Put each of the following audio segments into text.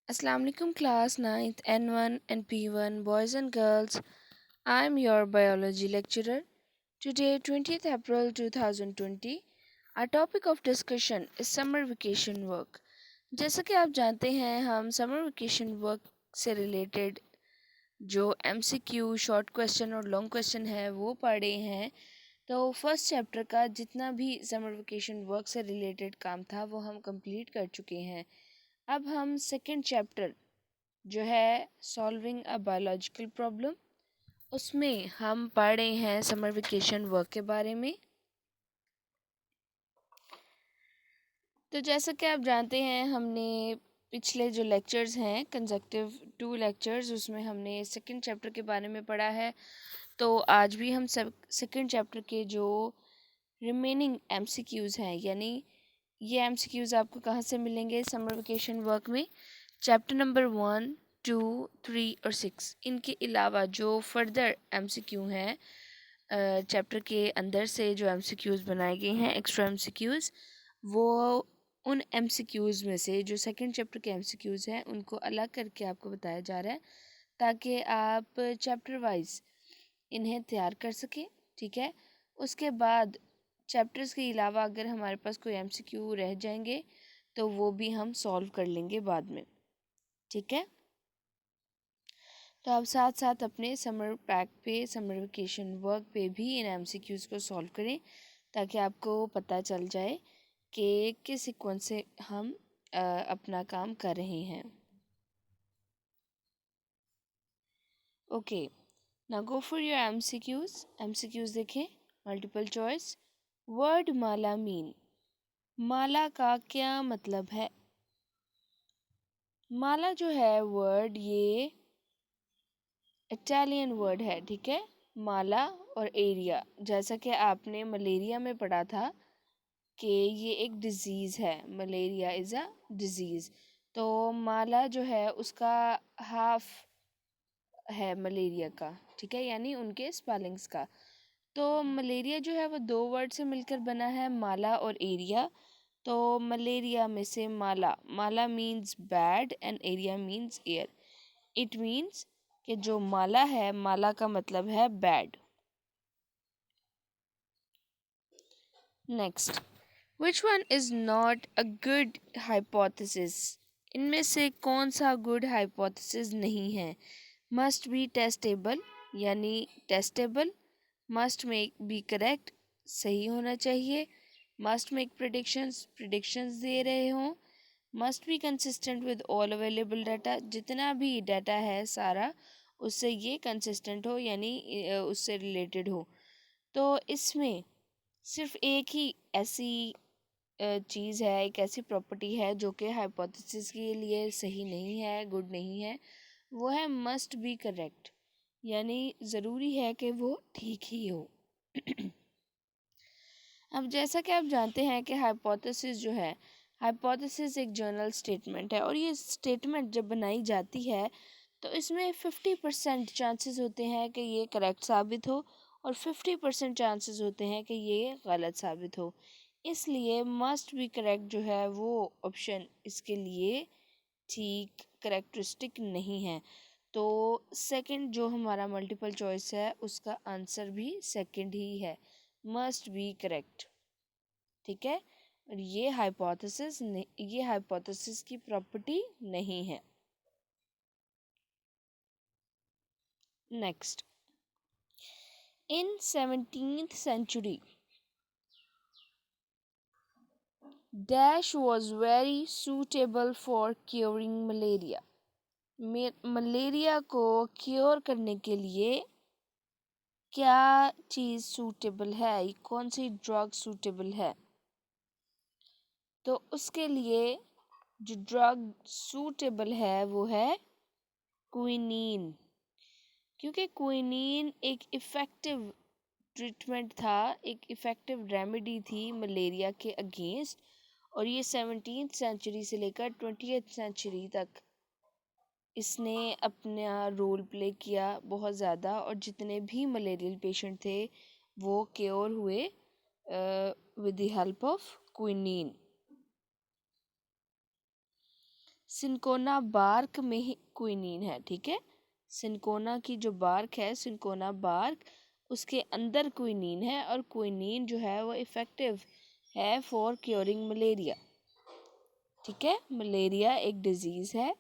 Assalamu alaikum class 9th N1 and P1 boys and girls. I am your biology lecturer. Today 20th April 2020 our topic of discussion is summer vacation work. जैसा कि आप जानते हैं हम summer vacation work से related जो MCQ short question और long question है वो पढ़े हैं। तो फर्स्ट चैप्टर का जितना भी समर वेकेशन वर्क से रिलेटेड काम था वो हम कंप्लीट कर चुके हैं। अब हम सेकंड चैप्टर जो है सॉल्विंग अ बायोलॉजिकल प्रॉब्लम उसमें हम पढ़ रहे हैं समर वेकेशन वर्क के बारे में। तो जैसा कि आप जानते हैं हमने पिछले जो लेक्चर्स हैं कंसेक्टिव 2 लेक्चर्स उसमें हमने सेकंड चैप्टर के बारे में पढ़ा है। तो आज भी हम सब सेकंड चैप्टर के जो रिमेनिंग एमसीक्यूज़ हैं यानी ये एमसीक्यूज़ आपको कहाँ से मिलेंगे समर वेकेशन वर्क में चैप्टर नंबर 1, 2, 3 और 6 इनके अलावा जो फर्दर एमसीक्यू हैं चैप्टर के अंदर से जो एमसीक्यूज़ बनाए गए हैं एक्स्ट्रा एमसीक्यूज़ वो उन एमसीक्यूज़ में से जो सेकंड चैप्टर के एमसीक्यूज़ हैं उनको अलग करके आपको बताया जा रहा है ताकि आप चैप्टर वाइज इन्हें तैयार कर सकें। ठीक है, उसके बाद चैप्टर्स के अलावा अगर हमारे पास कोई एमसीक्यू रह जाएंगे तो वो भी हम सॉल्व कर लेंगे बाद में। ठीक है, तो आप साथ साथ अपने समर पैक पे समर वेकेशन वर्क पे भी इन एमसीक्यूज़ को सॉल्व करें ताकि आपको पता चल जाए कि किस सीक्वेंस से हम अपना काम कर रहे हैं। Okay, now go for your MCQs देखें। Multiple choice. वर्ड माला मीन, माला का क्या मतलब है? माला जो है वर्ड ये इटालियन वर्ड है। ठीक है, माला और एरिया जैसा कि आपने मलेरिया में पढ़ा था कि ये एक डिज़ीज़ है, मलेरिया इज़ अ डिज़ीज़। तो माला जो है उसका हाफ है मलेरिया का। ठीक है, यानी उनके स्पेलिंग्स का। तो मलेरिया जो है वो 2 वर्ड से मिलकर बना है, माला और एरिया। तो मलेरिया में से माला, माला means bad and area means air. It means कि जो माला है, माला का मतलब है bad. Next, which one is not a good hypothesis? इनमें से कौन सा गुड हाइपोथेसिस नहीं है? मस्ट बी टेस्टेबल यानी testable, must make be correct सही होना चाहिए, मस्ट मेक प्रिडिक्शंस प्रिडिक्शंस दे रहे हों, must be consistent with all available data, जितना भी डाटा है सारा उससे ये कंसिस्टेंट हो यानी उससे रिलेटेड हो। तो इसमें सिर्फ एक ही ऐसी चीज़ है, एक ऐसी प्रॉपर्टी है जो कि हाइपोथेसिस के लिए सही नहीं है, गुड नहीं है। वो है मस्ट बी करेक्ट, यानी ज़रूरी है कि वो ठीक ही हो। अब जैसा कि आप जानते हैं कि हाइपोथेसिस जो है, हाइपोथेसिस एक जनरल स्टेटमेंट है और ये स्टेटमेंट जब बनाई जाती है तो इसमें 50% चांसेस होते हैं कि ये करेक्ट साबित हो और 50% चांसेस होते हैं कि ये गलत साबित हो। इसलिए मस्ट बी करेक्ट जो है वो ऑप्शन इसके लिए ठीक करेक्टरिस्टिक नहीं है। तो सेकंड जो हमारा मल्टीपल चॉइस है उसका आंसर भी सेकंड ही है, मस्ट बी करेक्ट। ठीक है, और ये हाइपोथेसिस की प्रॉपर्टी नहीं है। Next, in 17th century dash was very suitable for curing malaria। Malaria को क्योर करने के लिए क्या चीज़ सूटेबल है, कौन सी ड्रग सूटेबल है? तो उसके लिए जो ड्रग सूटेबल है वो है क्विनीन, क्योंकि क्विनीन एक इफ़ेक्टिव ट्रीटमेंट था, एक इफ़ेक्टिव रेमेडी थी मलेरिया के अगेंस्ट। और ये 17th सेंचुरी से लेकर 20th सेंचुरी तक इसने अपना रोल प्ले किया बहुत ज़्यादा, और जितने भी मलेरियल पेशेंट थे वो क्योर हुए with the help of quinine. Cinchona bark में ही क्विनीन है, ठीक है। सिनकोना की जो बार्क है, सिनकोना बार्क, उसके अंदर क्विनीन है, और क्विनीन जो है वो इफ़ेक्टिव है फॉर क्योरिंग मलेरिया, ठीक है। मलेरिया एक डिजीज़ है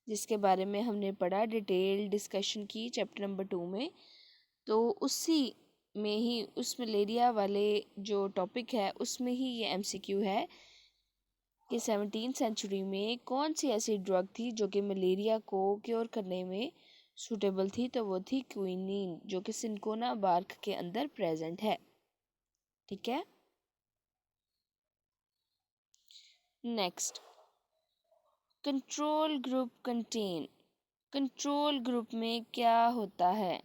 जिसके बारे में हमने पढ़ा, डिटेल डिस्कशन की चैप्टर नंबर 2 में। तो उसी में ही, उस मलेरिया वाले जो टॉपिक है उसमें ही ये एमसीक्यू है कि 17th सेंचुरी में कौन सी ऐसी ड्रग थी जो कि मलेरिया को क्योर करने में सूटेबल थी। तो वो थी क्विनीन, जो कि सिनकोना बार्क के अंदर प्रेजेंट है, ठीक है। Next, control group contain. Control group में क्या होता है?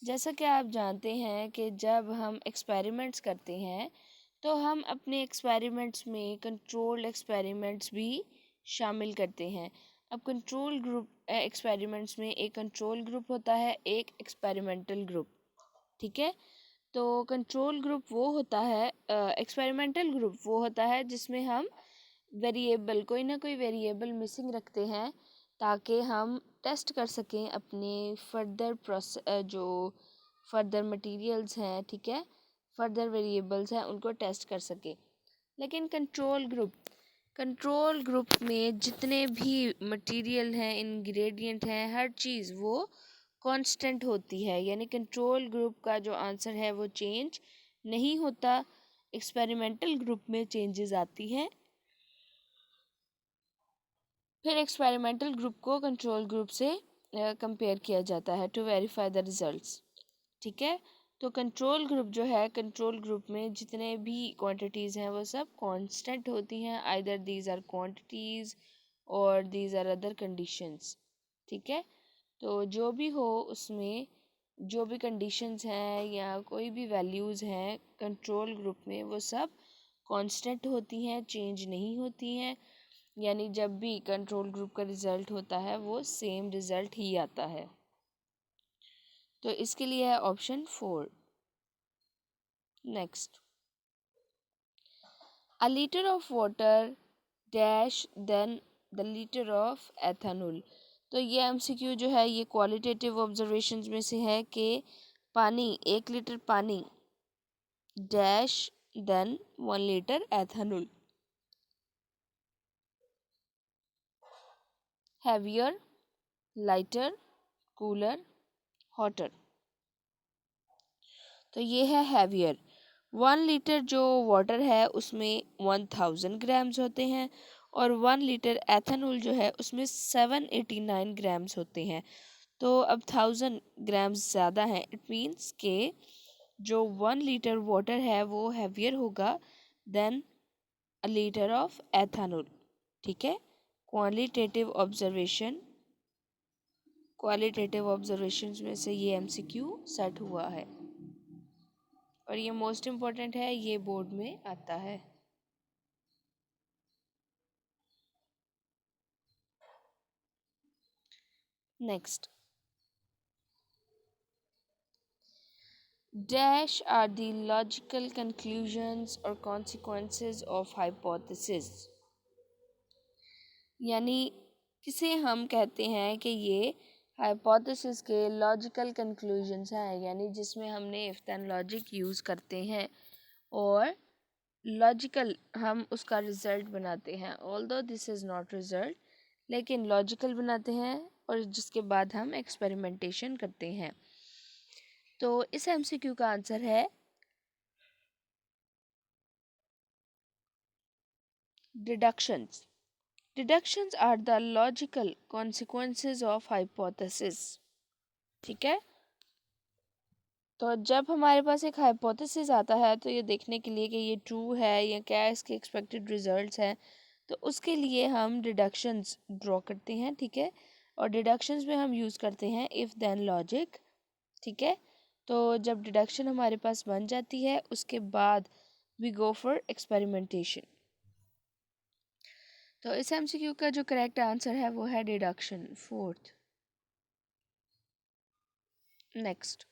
जैसा कि आप जानते हैं कि जब हम एक्सपेरिमेंट्स करते हैं तो हम अपने एक्सपेरिमेंट्स में कंट्रोल्ड एक्सपेरिमेंट्स भी शामिल करते हैं। अब कंट्रोल ग्रुप एक्सपेरिमेंट्स में एक कंट्रोल ग्रुप होता है, एक एक्सपेरिमेंटल ग्रुप, ठीक है। तो कंट्रोल ग्रुप वो होता है, एक्सपेरिमेंटल ग्रुप वो होता है जिसमें हम वेरिएबल, कोई ना कोई वेरिएबल मिसिंग रखते हैं ताकि हम टेस्ट कर सकें अपने फर्दर जो फर्दर मटेरियल्स हैं, ठीक है, फर्दर वेरिएबल्स हैं, उनको टेस्ट कर सकें। लेकिन कंट्रोल ग्रुप में जितने भी मटेरियल हैं, इंग्रेडिएंट हैं, हर चीज़ वो कांस्टेंट होती है, यानी कंट्रोल ग्रुप का जो आंसर है वो चेंज नहीं होता। एक्सपेरिमेंटल ग्रुप में चेंजेस आती हैं। फिर एक्सपेरिमेंटल ग्रुप को कंट्रोल ग्रुप से कंपेयर किया जाता है टू वेरीफाई द रिजल्ट्स, ठीक है। तो कंट्रोल ग्रुप जो है, कंट्रोल ग्रुप में जितने भी क्वांटिटीज़ हैं वो सब कांस्टेंट होती हैं, आइदर दीज आर क्वांटिटीज़ और दीज आर अदर कंडीशंस, ठीक है। तो जो भी हो उसमें जो भी कंडीशंस हैं या कोई भी वैल्यूज़ हैं कंट्रोल ग्रुप में, वो सब कांस्टेंट होती हैं, चेंज नहीं होती हैं। यानी जब भी कंट्रोल ग्रुप का रिज़ल्ट होता है वो सेम रिज़ल्ट ही आता है। तो इसके लिए है option 4। Next, a litre of water dash then the litre of ethanol. तो ये एमसीक्यू जो है ये क्वालिटेटिव ऑब्जर्वेशंस में से है कि पानी, 1 लीटर पानी dash then 1 litre ethanol, heavier, lighter, cooler, hotter. तो ये है हैवियर। 1 लीटर जो वाटर है उसमें 1000 ग्राम्स होते हैं, और 1 लीटर एथेनॉल जो है उसमें 789 ग्राम्स होते हैं। तो अब 1000 ग्राम्स ज़्यादा हैं, इट मीन्स के जो 1 लीटर वाटर है वो हैवियर होगा then a litre of ethanol, ठीक है। क्वालिटेटिव ऑब्जर्वेशन, क्वालिटेटिव ऑब्जर्वेशंस में से ये एमसीक्यू सेट हुआ है, और ये मोस्ट इम्पॉर्टेंट है, ये बोर्ड में आता है। Next, dash are the logical conclusions और कॉन्सिक्वेंसेस ऑफ हाइपोथेसिस। यानी किसे हम कहते हैं कि ये हाइपोथेसिस के लॉजिकल कंक्लूजन्स हैं, यानी जिसमें हमने इफ देन लॉजिक यूज़ करते हैं और लॉजिकल हम उसका रिज़ल्ट बनाते हैं। Although this is not result, लेकिन लॉजिकल बनाते हैं और जिसके बाद हम एक्सपेरिमेंटेशन करते हैं। तो इस एमसीक्यू का आंसर है deductions. Deductions are the logical consequences of hypothesis, ठीक है। तो जब हमारे पास एक हाइपोथेसिस आता है तो ये देखने के लिए कि ये ट्रू है या क्या इसके एक्सपेक्टेड रिजल्ट्स हैं, तो उसके लिए हम डिडक्शंस ड्रॉ करते हैं, ठीक है। और डिडक्शंस में हम यूज़ करते हैं इफ़ देन लॉजिक, ठीक है। तो जब डिडक्शन हमारे पास बन जाती है उसके बाद वी गो फॉर एक्सपेरिमेंटेशन। तो इस एमसीक्यू का जो करेक्ट आंसर है वो है deduction, 4th। Next,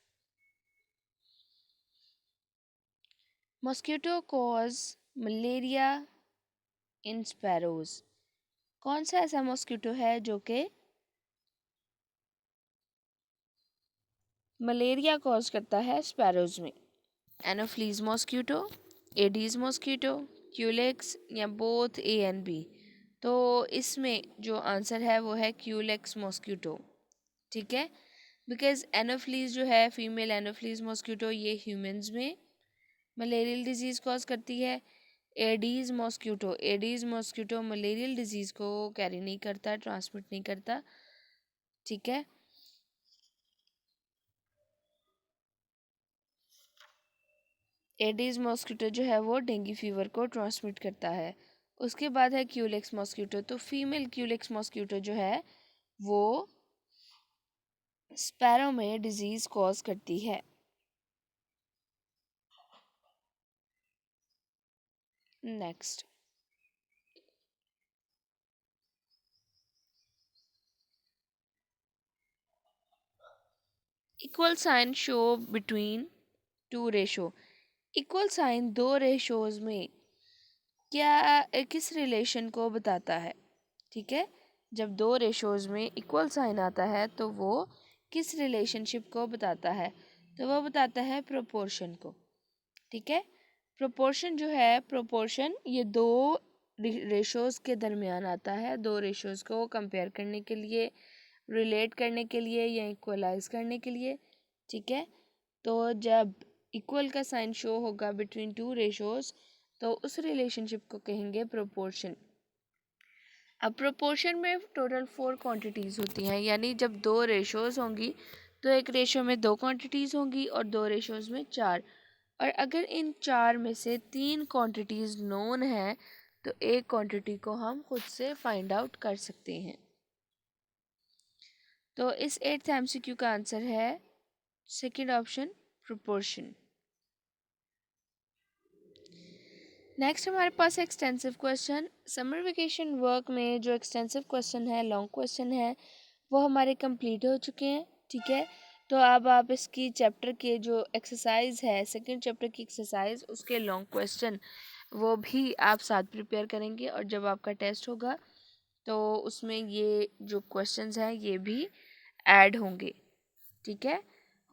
mosquito cause malaria in sparrows. कौन सा ऐसा मॉस्किटो है जो कि मलेरिया कॉज करता है स्पैरोज में? Anopheles mosquito, Aedes mosquito, Culex या बोथ ए एंड बी? तो इसमें जो आंसर है वो है क्यूलेक्स मॉस्किटो। ठीक है, बिकॉज एनोफ्लीज जो है फीमेल एनोफ्लीज मॉस्किटो ये ह्यूमंस में मलेरियल डिजीज़ कॉज करती है। एडीज मॉस्किटो मलेरियल डिजीज़ को कैरी नहीं करता, ट्रांसमिट नहीं करता। ठीक है, एडीज मॉस्किटो जो है वो डेंगू फीवर को ट्रांसमिट करता है। उसके बाद है क्यूलेक्स मॉस्किटो। तो फीमेल क्यूलेक्स मॉस्किटो जो है वो स्पैरो में डिजीज़ कॉज करती है। Next, equal sign show between two ratio. Equal sign दो रेशोज में क्या किस रिलेशन को बताता है? ठीक है, जब दो रेशोज में इक्वल साइन आता है तो वो किस रिलेशनशिप को बताता है? तो वो बताता है प्रोपोर्शन को। ठीक है, प्रोपोर्शन जो है, प्रोपोर्शन ये दो रेशोज के दरमियान आता है, दो रेशोज को कंपेयर करने के लिए, रिलेट करने के लिए या इक्वलाइज करने के लिए। ठीक है, तो जब इक्वल का साइन शो होगा बिटवीन टू रेशोज तो उस रिलेशनशिप को कहेंगे प्रोपोर्शन। अब प्रोपोर्शन में टोटल 4 क्वांटिटीज़ होती हैं, यानी जब दो रेशोज़ होंगी तो एक रेशो में 2 क्वांटिटीज़ होंगी और दो रेशोज़ में 4। और अगर इन 4 में से 3 क्वांटिटीज़ नोन हैं तो एक क्वांटिटी को हम खुद से फाइंड आउट कर सकते हैं। तो इस 8th MCQ का आंसर है सेकंड ऑप्शन, प्रोपोर्शन। नेक्स्ट हमारे पास extensive question. Summer vacation work में जो एक्सटेंसिव क्वेश्चन है, लॉन्ग क्वेश्चन है, वो हमारे कंप्लीट हो चुके हैं। ठीक है, तो अब आप इसकी चैप्टर के जो एक्सरसाइज है, सेकंड चैप्टर की एक्सरसाइज, उसके लॉन्ग क्वेश्चन वो भी आप साथ प्रिपेयर करेंगे और जब आपका टेस्ट होगा तो उसमें ये जो क्वेश्चंस हैं ये भी ऐड होंगे। ठीक है,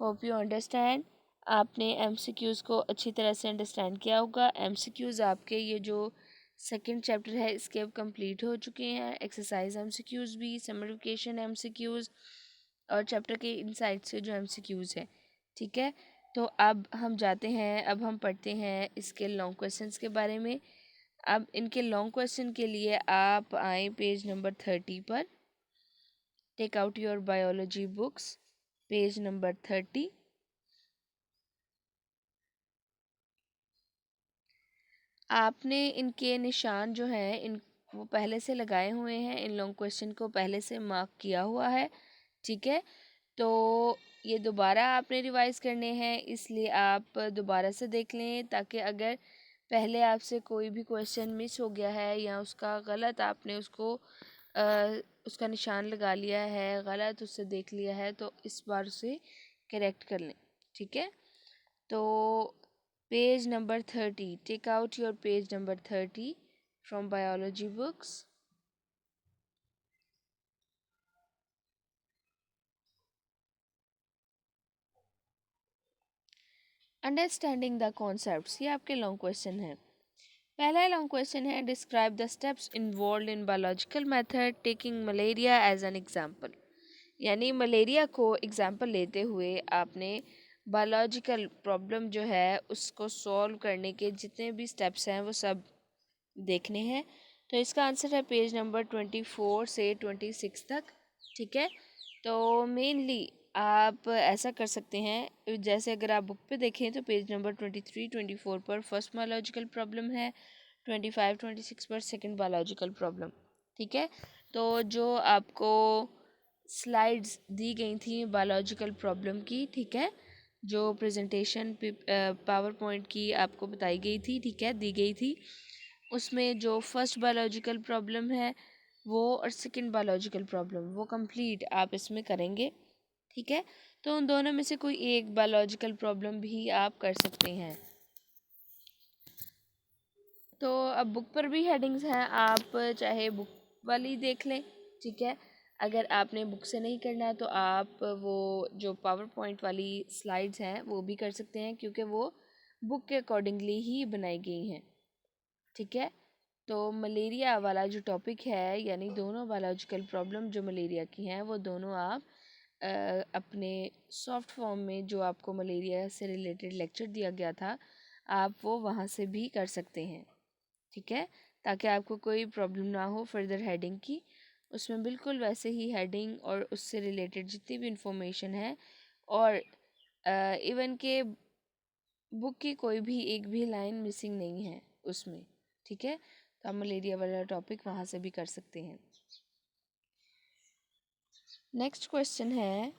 होप यू अंडरस्टैंड। आपने एमसीक्यूज़ को अच्छी तरह से अंडरस्टैंड किया होगा। एमसीक्यूज़ आपके ये जो सेकंड चैप्टर है इसके अब कंप्लीट हो चुके हैं। एक्सरसाइज एमसीक्यूज़ भी, समर वेकेशन एमसीक्यूज़ और चैप्टर के इनसाइड से जो एमसीक्यूज़ है। ठीक है, तो अब हम जाते हैं, अब हम पढ़ते हैं इसके लॉन्ग क्वेश्चंस के बारे में। अब इनके लॉन्ग क्वेश्चन के लिए आप आए पेज नंबर 30 पर। Take out your biology books, page number 30। आपने इनके निशान जो हैं इन वो पहले से लगाए हुए हैं, इन लॉन्ग क्वेश्चन को पहले से मार्क किया हुआ है। ठीक है, तो ये दोबारा आपने रिवाइज करने हैं, इसलिए आप दोबारा से देख लें ताकि अगर पहले आपसे कोई भी क्वेश्चन मिस हो गया है या उसका गलत आपने उसको उसका निशान लगा लिया है, गलत उससे देख लिया है, तो इस बार उसे करेक्ट कर लें। ठीक है, तो page number 30, take out your page number 30 from biology books. Understanding the concepts, ये आपके लॉन्ग क्वेश्चन है। पहला लॉन्ग क्वेश्चन है, describe the steps involve in biological method taking malaria as an example. यानी मलेरिया को एग्जाम्पल लेते हुए आपने बायोलॉजिकल प्रॉब्लम जो है उसको सॉल्व करने के जितने भी स्टेप्स हैं वो सब देखने हैं। तो इसका आंसर है पेज नंबर 24 से 26 तक। ठीक है, तो मेनली आप ऐसा कर सकते हैं, जैसे अगर आप बुक पे देखें तो पेज नंबर 23 24 पर फर्स्ट बायोलॉजिकल प्रॉब्लम है, 25 26 पर सेकंड बायोलॉजिकल प्रॉब्लम। ठीक है, तो जो आपको स्लाइड्स दी गई थी बायोलॉजिकल प्रॉब्लम की, ठीक है, जो प्रेजेंटेशन पावर पॉइंट की आपको बताई गई थी, ठीक है, दी गई थी, उसमें जो फर्स्ट बायोलॉजिकल प्रॉब्लम है वो और सेकंड बायोलॉजिकल प्रॉब्लम वो कंप्लीट आप इसमें करेंगे। ठीक है, तो उन दोनों में से कोई एक बायोलॉजिकल प्रॉब्लम भी आप कर सकते हैं। तो अब बुक पर भी हेडिंग्स हैं, आप चाहे बुक वाली देख लें, ठीक है। अगर आपने बुक से नहीं करना तो आप वो जो पावर पॉइंट वाली स्लाइड्स हैं वो भी कर सकते हैं, क्योंकि वो बुक के अकॉर्डिंगली ही बनाई गई हैं, ठीक है। तो मलेरिया वाला जो टॉपिक है, यानी दोनों बायोलॉजिकल प्रॉब्लम जो मलेरिया की हैं, वो दोनों आप अपने सॉफ्ट फॉर्म में जो आपको मलेरिया से रिलेटेड लेक्चर दिया गया था, आप वो वहाँ से भी कर सकते हैं, ठीक है। ताकि आपको कोई प्रॉब्लम ना हो फर्दर हेडिंग की। उसमें बिल्कुल वैसे ही हेडिंग और उससे रिलेटेड जितनी भी इंफॉर्मेशन है, और इवन के बुक की कोई भी एक भी लाइन मिसिंग नहीं है उसमें, ठीक है। तो आप मलेरिया वाला टॉपिक वहाँ से भी कर सकते हैं। नेक्स्ट क्वेश्चन है,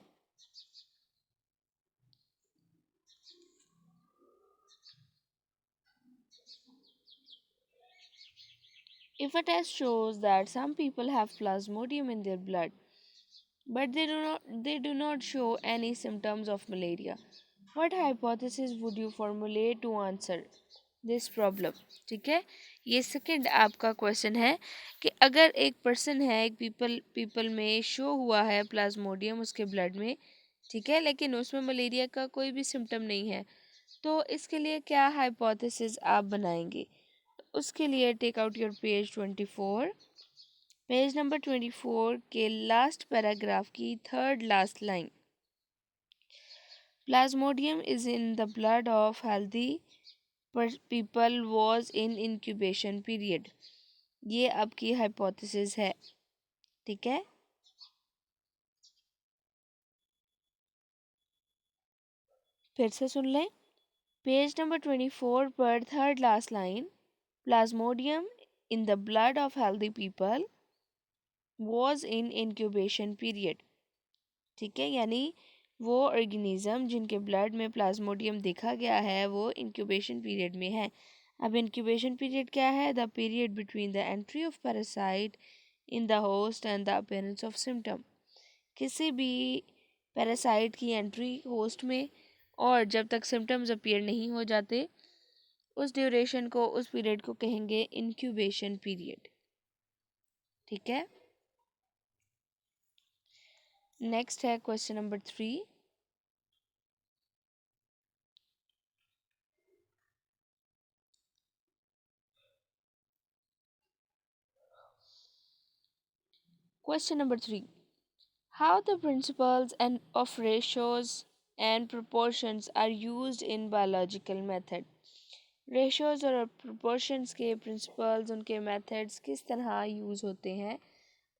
if a test shows that some people have plasmodium in their blood but they do not show any symptoms of malaria, what hypothesis would you formulate to answer this problem, ठीक है। ये second आपका question है कि अगर एक person है, एक पीपल में शो हुआ है प्लाज्मोडियम उसके ब्लड में, ठीक है, लेकिन उसमें मलेरिया का कोई भी सिम्टम नहीं है, तो इसके लिए क्या हाइपोथेसिस आप बनाएंगे। तो उसके लिए take out your page 24। Page number 24 के लास्ट पैराग्राफ की third last line, plasmodium is in the blood of healthy people was in incubation period. ये आपकी हाइपोथेसिस है, ठीक है। फिर से सुन लें, पेज नंबर 24 पर third last line, Plasmodium in the blood of healthy people was in incubation period, ठीक है। यानी वो ऑर्गेनिज्म जिनके ब्लड में प्लाज्मोडियम देखा गया है वो इंक्यूबेशन पीरियड में है। अब इंक्यूबेशन पीरियड क्या है, the period between the entry of parasite in the host and the appearance of symptom. किसी भी पैरासाइट की एंट्री होस्ट में और जब तक सिम्टम्स अपीयर नहीं हो जाते, उस ड्यूरेशन को, उस पीरियड को कहेंगे इंक्यूबेशन पीरियड, ठीक है। नेक्स्ट है question number 3। Question number 3, how the principles and of ratios and proportions are used in biological method। ratios और proportions के principles, उनके methods किस तरह यूज़ होते हैं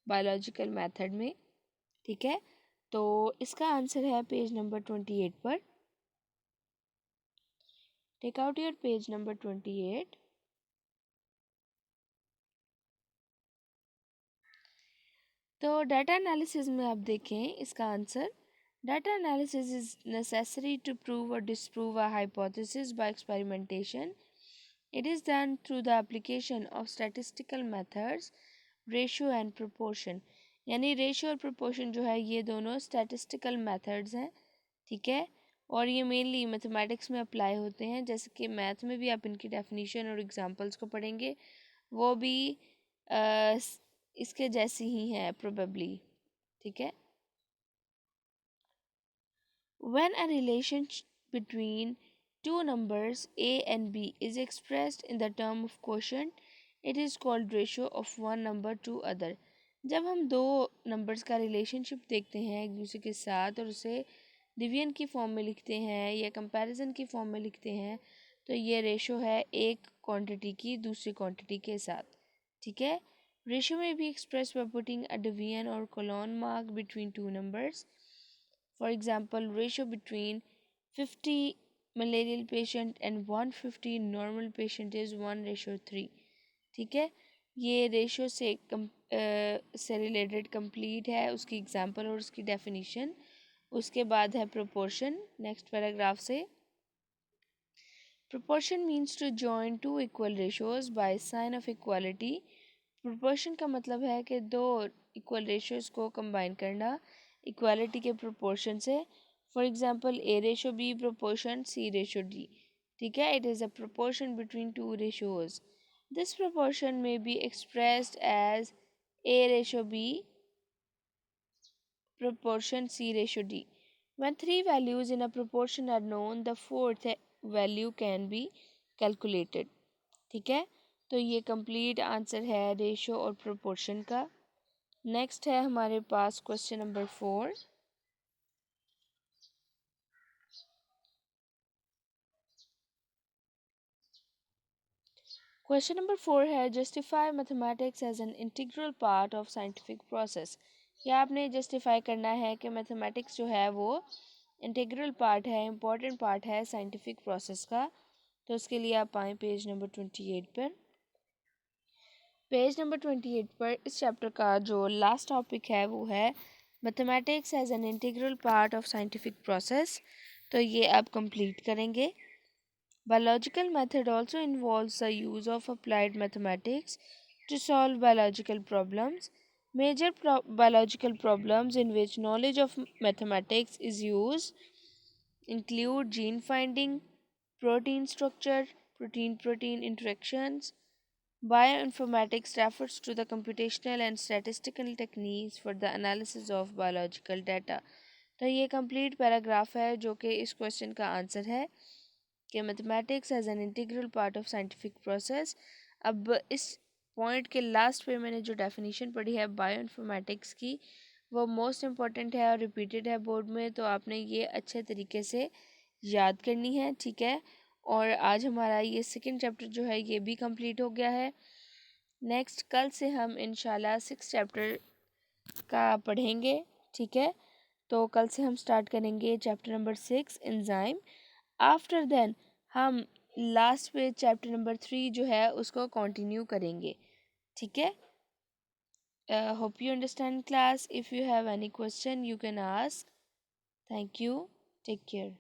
बायोलॉजिकल मेथड में, ठीक है। तो इसका आंसर है पेज नंबर 28 पर। Take out your page number 28। तो डाटा एनालिसिस में आप देखें इसका answer, data analysis is necessary to prove और disprove a hypothesis by experimentation. It is done through the application of statistical methods, ratio and proportion. यानी ratio और proportion जो है ये दोनों स्टैटिस्टिकल मेथड्स हैं, ठीक है। और ये मेनली मैथमेटिक्स में अप्लाई होते हैं, जैसे कि मैथ में भी आप इनकी डेफिनेशन और एग्जांपल्स को पढ़ेंगे, वो भी इसके जैसी ही है प्रोबेबली, ठीक है। When a relation between two numbers a and b is expressed in the term of quotient, it is called ratio of one number to other। जब हम दो नंबर्स का रिलेशनशिप देखते हैं एक दूसरे के साथ और उसे डिवीजन की फॉर्म में लिखते हैं या कंपैरिजन की फॉर्म में लिखते हैं, तो ये रेशो है एक क्वांटिटी की दूसरी क्वांटिटी के साथ, ठीक है। रेशो में भी express by putting a division और colon mark between two numbers. For example, ratio between 50 malarial patient and 150 normal patient is 1:3, ठीक है। ये रेशो से रिलेटेड कंप्लीट है उसकी एग्जांपल और उसकी डेफिनेशन। उसके बाद है प्रोपोर्शन, नेक्स्ट पैराग्राफ से। Proportion means to join two equal ratios by sign of equality. Proportion का मतलब है कि दो इक्वल रेशोज को कंबाइन करना इक्वालिटी के प्रोपोर्शन से। For example A ratio B proportion C ratio D, ठीक है। It is a proportion between two ratios. This proportion में be expressed as A ratio B, proportion C ratio D. When three values in a proportion are known, the fourth value can be calculated. ठीक है, तो ये complete answer है ratio और proportion का। Next है हमारे पास क्वेश्चन नंबर 4। क्वेश्चन नंबर 4 है justify mathematics as an integral part of scientific process. ये आपने जस्टिफाई करना है कि मैथमेटिक्स जो है वो इंटीग्रल पार्ट है, इम्पॉर्टेंट पार्ट है साइंटिफिक प्रोसेस का। तो उसके लिए आप आएँ पेज नंबर 28 पर। पेज नंबर 28 पर इस चैप्टर का जो लास्ट टॉपिक है वो है mathematics as an integral part of scientific process. तो ये आप कंप्लीट करेंगे। Biological method also involves the use of applied mathematics to solve biological problems. Major biological problems in which knowledge of mathematics is used include gene finding, protein structure, protein-protein interactions. Bioinformatics refers to the computational and statistical techniques for the analysis of biological data. तो ये complete paragraph है जो कि इस question का answer है कि mathematics as an integral part of scientific process. अब इस पॉइंट के लास्ट पे मैंने जो डेफिनेशन पढ़ी है बायोइन्फॉर्मेटिक्स की, वो मोस्ट इम्पॉर्टेंट है और रिपीटेड है बोर्ड में, तो आपने ये अच्छे तरीके से याद करनी है। ठीक है, और आज हमारा ये सेकंड चैप्टर जो है ये भी कंप्लीट हो गया है। नेक्स्ट कल से हम इंशाल्लाह 6 चैप्टर का पढ़ेंगे। ठीक है, तो कल से हम स्टार्ट करेंगे chapter number 6 enzyme. After then हम लास्ट पे चैप्टर नंबर 3 जो है उसको कंटिन्यू करेंगे। ठीक है, hope you understand class. If you have any question you can ask. Thank you, take care.